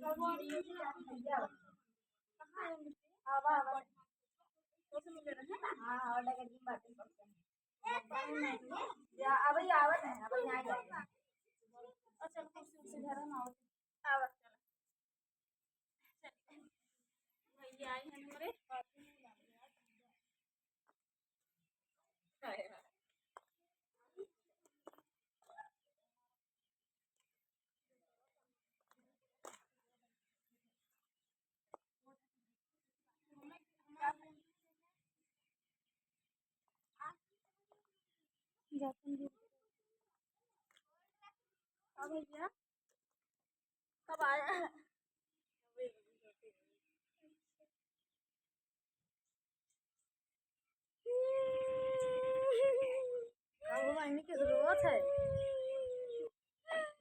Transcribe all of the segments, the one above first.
भैया आए हैं हमारे भैया कब आया मम्मी की जरूरत है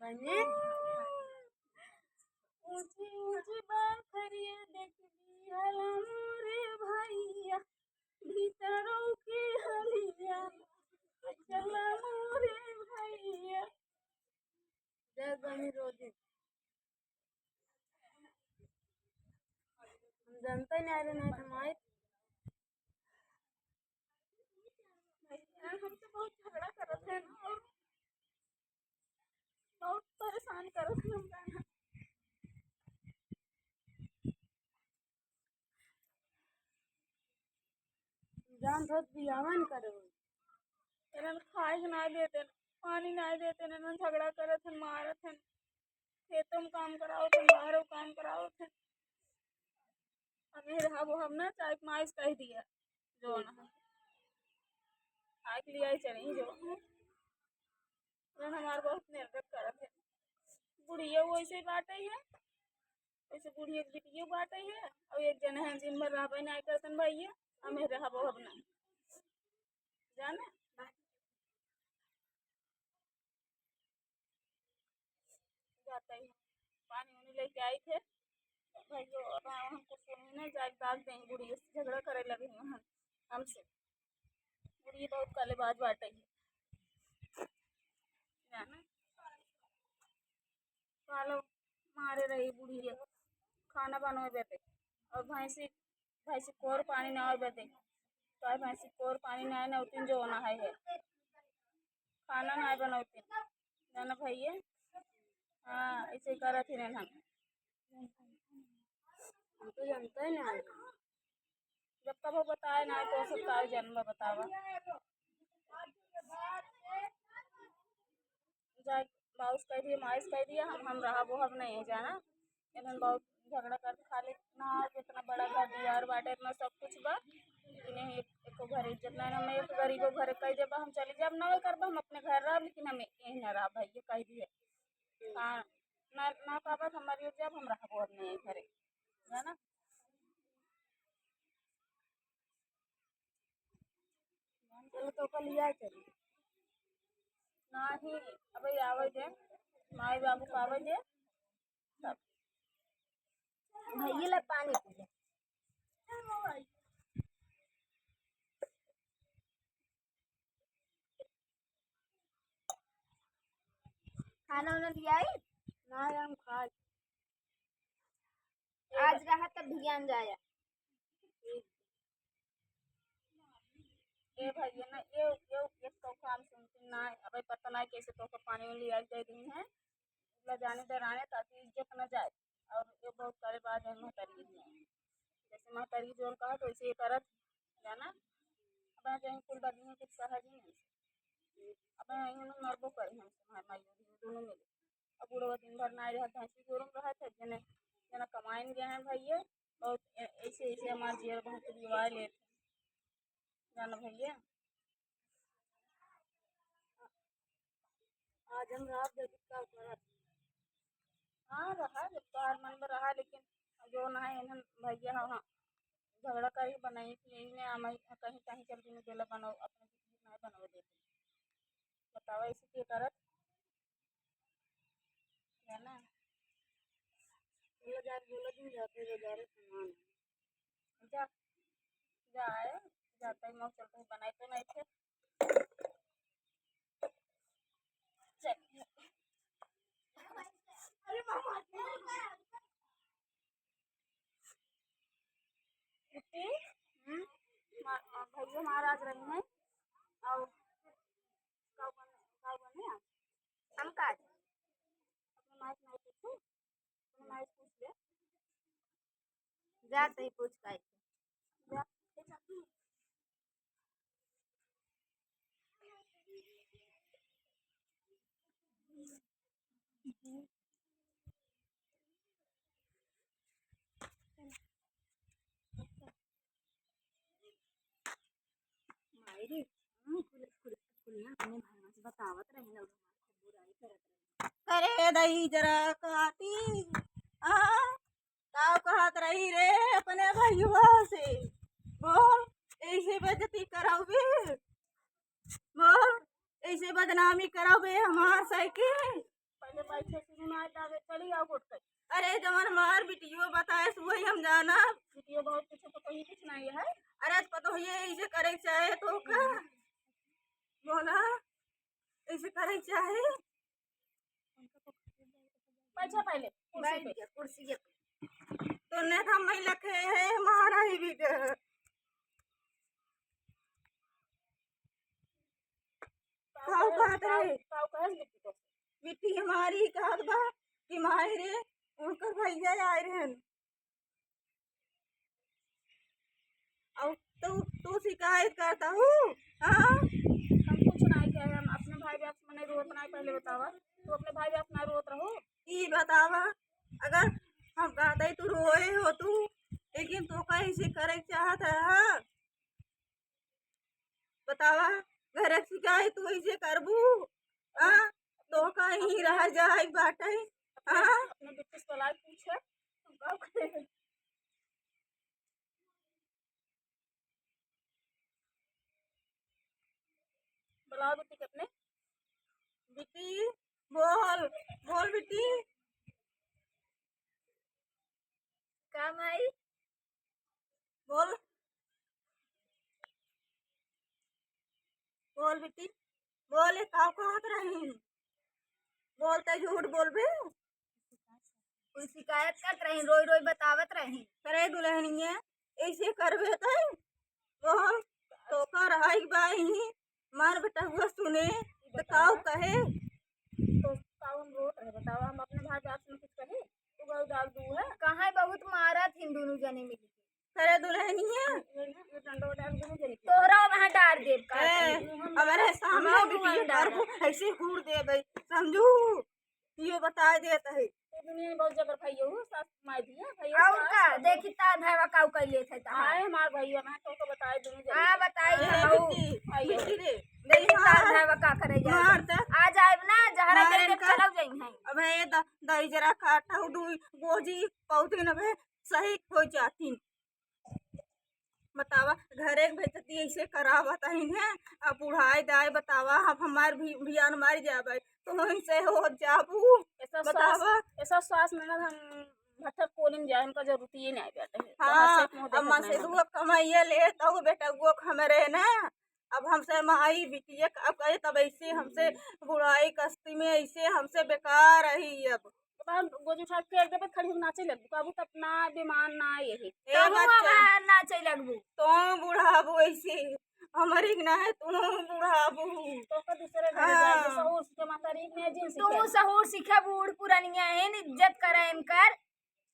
मम्मी ऊंची ऊंची बाखरिया देख लिया रे भैया भीतरों की हलिया चला रे भैया जय गमी रोजी हम जनता ही नहीं रहे हमारे हमसे बहुत झगड़ा करते हैं और बहुत परेशान करते हैं जान बहुत बियावन करो इन्हें खाए ना देते पानी ना देते इन्हें झगड़ा करत हैं मारत हैं खेतों में काम कराओ थे बाहरों काम कराओ थे अभी हम ना चाय माइस कह दिया जो ना खाए के लिए चली जो हमारे बहुत निर्गत करत है बुढ़िया वैसे ही बाटे है वैसे बुढ़िया की बिटिया बाटे है और एक जन है जिन भर रहा नहीं करतन भैया हमें रहा वो अब नहीं जाने जाता ही पानी उनी लेके आई थे भाई जो अब हमको सुनी ना जाके दाग देंगे बुढ़िया से झगड़ा करे लगे हैं हमसे बुढ़िया बहुत कालेबाज बाटे है जाना कालो मारे रही बुढ़िया खाना बनवे बेटे और भैंसी भैंसी कोर पानी ना बेटे तो भैंसी कोर पानी ना नौतीन जो होना है खाना ना बनौतीन जाना भैया हाँ ऐसे करा थी हम तो जानते हैं ना जब तक वो बताए ना तो सबका जन्म बतावा जाए बाउस कह दिए माइस कह दिया हम रहा वो हम नहीं जाना इन्होंने बहुत झगड़ा कर खाली ना इतना बड़ा घर दिया और बाटे इतना सब कुछ बा इन्हें एक घर इज्जत नहीं हमें एक गरीबों घर कह दे हम चले जाए ना कर हम अपने घर रहा लेकिन हमें यही ना रहा भाई ये कह दिए हाँ ना पापा हमारी जब हम रहा वो नहीं घरे है ना चलो तो कल लिया चलिए नहीं अबे आवे दे माई बाबू को आवे दे सब भैया ला पानी पी ले खाना उन्हें दिया ही ना हम खा आज रहा तब भियान जाया ये भैया ना ये एक तो काम सुनती ना अबे पता नहीं कैसे तो पानी में लिया दे दी है ला जाने डराने ताकि इज्जत न जाए और ये बहुत सारे बात है महतारी जैसे महतारी जोर कहा तो इसे करत जाना अब कहीं कुल बात में कुछ सहज ही नहीं अब मरबो करी हमसे माई दोनों मिले अब बूढ़ो दिन भर ना रहा भैंसी गोरम रहा था जने जना कमाए नहीं गए हैं भैया बहुत ऐसे ऐसे हमारे जीवन बहुत रिवाज लेते जाना भैया आज हम रात जल्दी का करा हाँ रहा जब बाहर मन में रहा लेकिन जो ना है इन्हें भैया हाँ झगड़ा कर ही बनाई थी यही ने हमें कहीं कहीं चल दिन बेला बनाओ अपने नहीं बनाओ देते बतावा इसी के करत है ना बोला दिन जाते बाजार सामान जा जाए जाता ही मौत चलते बनाए तो नहीं थे चलिए ये महाराज रही हैं और काऊ बने हम का अपने माइक नहीं पूछू अपने माइक पूछ ले जा सही पूछ का जा ले जाती मायरी कुलिया अपने भाई से बतावत रही ना बुराई करत रही अरे दही जरा काटी आ काव कहत रही रे अपने भैया से बोल ऐसे बेइज्जती कराओगे बोल ऐसे बदनामी कराओगे हमार साइकिल पहले बैठे सुना जावे चली आओ कोट कर अरे जवन हमार बिटियो बताए वही हम जाना वीडियो बहुत कुछ तो कहीं कुछ नहीं है अरे पता ये ऐसे करे चाहे तो का बोला ऐसे करे चाहे बैठा पहले बैठ गया कुर्सी के तो ने हम नहीं लखे है हमारा ही भी काव कहत रहे काऊ कहे बिट्टी को बिट्टी हमारी कहत बा कि मायरे उनकर भैया आए रहन और तू शिकायत करता हूँ हाँ हम कुछ नहीं कहे हम अपने भाई बाप से नहीं रोत नहीं पहले बतावा तो अपने भाई बाप नहीं रोत रहो ई बतावा अगर हम कहते तू रोए हो तू लेकिन तो कैसे करे चाहत है बतावा घर शिकायत तू ऐसे करबू हाँ तो कहीं रह जाए बाटे हाँ अपने बिट्टी से लाइक पूछे तुम काऊ कहे बुलाओ बिट्टी के अपने बिट्टी बोल बोल बिट्टी काम आई बोल बोल बिट्टी बोले काव कहत रही बोलते झूठ बोलबे कोई शिकायत कर रही रोई रोई बतावत रही करे दुल्हनिया ऐसे करबे तो हम तो कर आई बाई मार बेटा हुआ सुने तो काव कहे तो काऊ हम रोत रहे बताओ हम अपने भाई बाप से कुछ कहे तू बहुत डाल दू है कहाँ बहुत मारा थी दोनों जने मिली करे दुल्हनिया ये डंडो डाल दूँ जने तोहरा वहाँ डार दे ए, हमारे सामने बिटिया करबू ऐसे हूर दे भाई समझू ये बता देता है दुनिया में बहुत जबर भैया हूँ सास माई भी है भैया और का देखी ता भाईवा काऊ कैले थे ता आए हमार भैया मैं तो बताए दोनों जने हां बताई बिट्टी रे देखी तार भाईवा का करे जाए मार त आ जाए ना जहरा मार करके इनका। चलौ जाई है अबे दही जरा काटा दुई गोजी पौधी न भे सही हो जाती बतावा घरे के भेजती ऐसे करावत है अब बुढ़ाई दाई बतावा हम हमार भी बियान मार जाबे तो वहीं से हो जाबू बतावा ऐसा श्वास में ना हम भट्टर कोलिंग जाए हमका जरूरत ही नहीं बैठे है हाँ अम्मा से दुआ कमाइए ले तो बेटा वो हमारे ना अब हमसे माई बिटिया अब कहे तब ऐसे हमसे बुढ़ाई कस्ती में ऐसे हमसे बेकार रही अब गोजी उठा के एक दफे खड़ी नाचे लग काबू तब ना बीमार ना यही ए बच्चा ना चल लगबू तो बुढ़ाबू ऐसे हमारी ना है तुम बुढ़ाबू तो का दूसरे घर जाए जैसा उसके माता रीत में जींस तू सहूर सीखा बूढ़ पुरानिया है इज्जत करे इनकर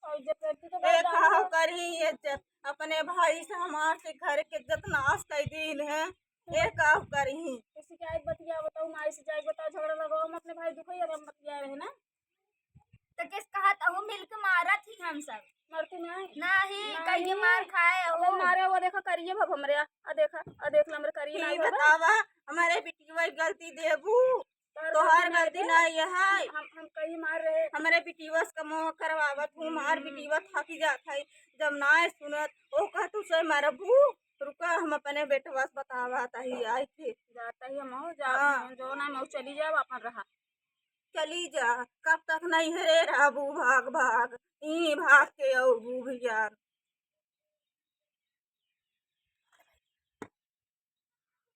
और इज्जत करती तो ए कहो करी इज्जत अपने भाई से हमार से घर के इज्जत नाश कर दिन है ये कहो करी शिकायत बतिया बताओ माई से जाए बताओ झगड़ा लगाओ हम अपने भाई दुखई अब हम बतिया रहे ना तो किस कहा था मिलके मारा थी हम सब मरती नहीं नहीं कहीं मार खाए वो मारे वो देखा करिए भब हमरे आ देखा आ देख ला हमरे करिए नहीं नहीं बतावा हमारे बिटिया गलती देबू तोहार गलती नहीं है हम कहीं मार रहे हमारे बिटिया का मोह करवावत हूँ मार बिटिया थकी जात है जब ना सुनत ओ कह तू से मरबू रुका हम अपने बेटवा से बतावा ही आई थे जाता ही हम जा जो ना मैं चली जाओ अपन रहा चली जा कब तक नहीं हरे रहबू भाग भाग ई भाग के औबू भैया